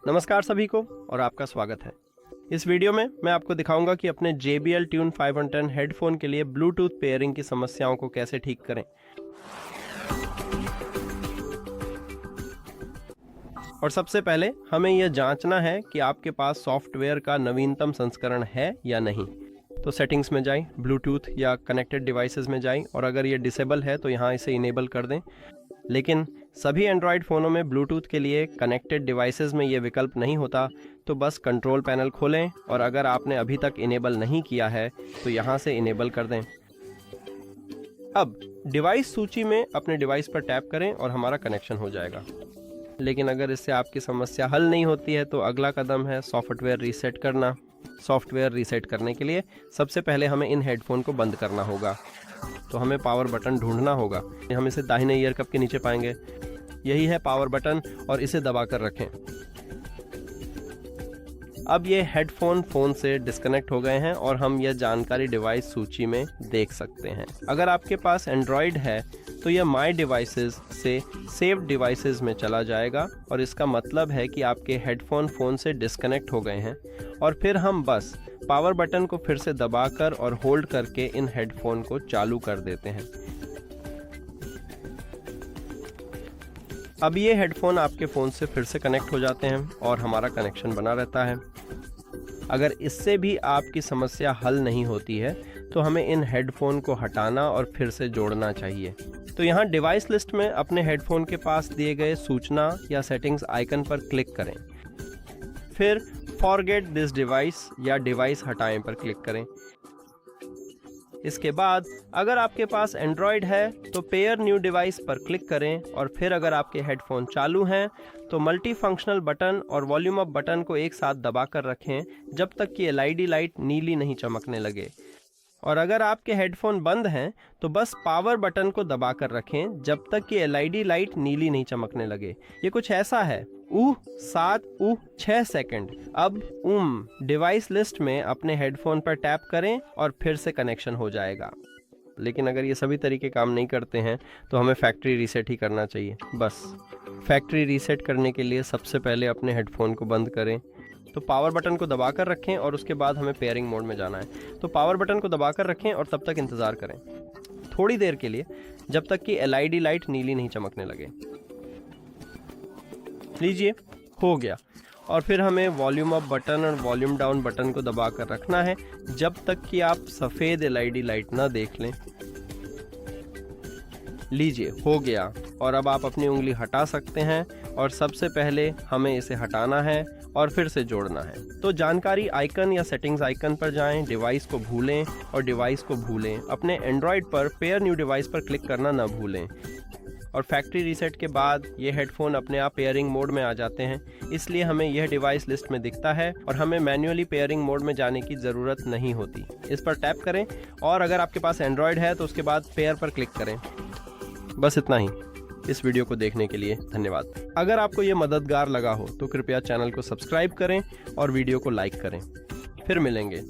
नमस्कार सभी को और आपका स्वागत है। इस वीडियो में मैं आपको दिखाऊंगा कि अपने JBL Tune 510 हेडफोन के लिए ब्लूटूथ पेयरिंग की समस्याओं को कैसे ठीक करें। और सबसे पहले हमें यह जांचना है कि आपके पास सॉफ्टवेयर का नवीनतम संस्करण है या नहीं। तो सेटिंग्स में जाएं, ब्लूटूथ या कनेक्टेड डिवाइसेस में जाएं और अगर ये डिसेबल है तो यहाँ इसे इनेबल कर दें। लेकिन सभी एंड्रॉयड फ़ोनों में ब्लूटूथ के लिए कनेक्टेड डिवाइसेस में ये विकल्प नहीं होता, तो बस कंट्रोल पैनल खोलें और अगर आपने अभी तक इनेबल नहीं किया है तो यहाँ से इनेबल कर दें। अब डिवाइस सूची में अपने डिवाइस पर टैप करें और हमारा कनेक्शन हो जाएगा। लेकिन अगर इससे आपकी समस्या हल नहीं होती है तो अगला कदम है सॉफ्टवेयर रीसेट करना। सॉफ्टवेयर रीसेट करने के लिए सबसे पहले हमें इन हेडफोन को बंद करना होगा। तो हमें पावर बटन ढूंढना होगा। हम इसे दाहिने ईयर कप के नीचे पाएंगे। यही है पावर बटन और इसे दबाकर रखें। अब ये हेडफोन फ़ोन से डिस्कनेक्ट हो गए हैं और हम यह जानकारी डिवाइस सूची में देख सकते हैं। अगर आपके पास एंड्रॉयड है तो यह माई डिवाइसेस से सेव्ड डिवाइसेस में चला जाएगा और इसका मतलब है कि आपके हेडफोन फ़ोन से डिस्कनेक्ट हो गए हैं। और फिर हम बस पावर बटन को फिर से दबाकर और होल्ड करके इन हेडफोन को चालू कर देते हैं। अब ये हेडफोन आपके फ़ोन से फिर से कनेक्ट हो जाते हैं और हमारा कनेक्शन बना रहता है। अगर इससे भी आपकी समस्या हल नहीं होती है तो हमें इन हेडफोन को हटाना और फिर से जोड़ना चाहिए। तो यहाँ डिवाइस लिस्ट में अपने हेडफोन के पास दिए गए सूचना या सेटिंग्स आइकन पर क्लिक करें। फिर फॉरगेट दिस डिवाइस या डिवाइस हटाएं पर क्लिक करें। इसके बाद अगर आपके पास एंड्रॉयड है तो पेयर न्यू डिवाइस पर क्लिक करें और फिर अगर आपके हेडफोन चालू हैं तो मल्टी फंक्शनल बटन और वॉल्यूम अप बटन को एक साथ दबाकर रखें जब तक कि LED लाइट नीली नहीं चमकने लगे। और अगर आपके हेडफोन बंद हैं तो बस पावर बटन को दबाकर रखें जब तक कि LED लाइट नीली नहीं चमकने लगे। ये कुछ ऐसा है 7 6 सेकंड। अब डिवाइस लिस्ट में अपने हेडफोन पर टैप करें और फिर से कनेक्शन हो जाएगा। लेकिन अगर ये सभी तरीके काम नहीं करते हैं तो हमें फैक्ट्री रीसेट ही करना चाहिए। बस फैक्ट्री रीसेट करने के लिए सबसे पहले अपने हेडफोन को बंद करें। तो पावर बटन को दबाकर रखें और उसके बाद हमें पेयरिंग मोड में जाना है। तो पावर बटन को दबाकर रखें और तब तक इंतज़ार करें थोड़ी देर के लिए, जब तक कि LED लाइट नीली नहीं चमकने लगे। लीजिए, हो गया। और फिर हमें वॉल्यूम अप बटन और वॉल्यूम डाउन बटन को दबाकर रखना है जब तक कि आप सफ़ेद LED लाइट ना देख लें। लीजिए, हो गया। और अब आप अपनी उंगली हटा सकते हैं और सबसे पहले हमें इसे हटाना है और फिर से जोड़ना है। तो जानकारी आइकन या सेटिंग्स आइकन पर जाएं, डिवाइस को भूलें और डिवाइस को भूलें। अपने एंड्रॉयड पर पेयर न्यू डिवाइस पर क्लिक करना ना भूलें। और फैक्ट्री रीसेट के बाद ये हेडफोन अपने आप पेयरिंग मोड में आ जाते हैं, इसलिए हमें यह डिवाइस लिस्ट में दिखता है और हमें मैन्युअली पेयरिंग मोड में जाने की ज़रूरत नहीं होती। इस पर टैप करें और अगर आपके पास एंड्रॉयड है तो उसके बाद पेयर पर क्लिक करें। बस इतना ही। इस वीडियो को देखने के लिए धन्यवाद। अगर आपको ये मददगार लगा हो तो कृपया चैनल को सब्सक्राइब करें और वीडियो को लाइक करें। फिर मिलेंगे।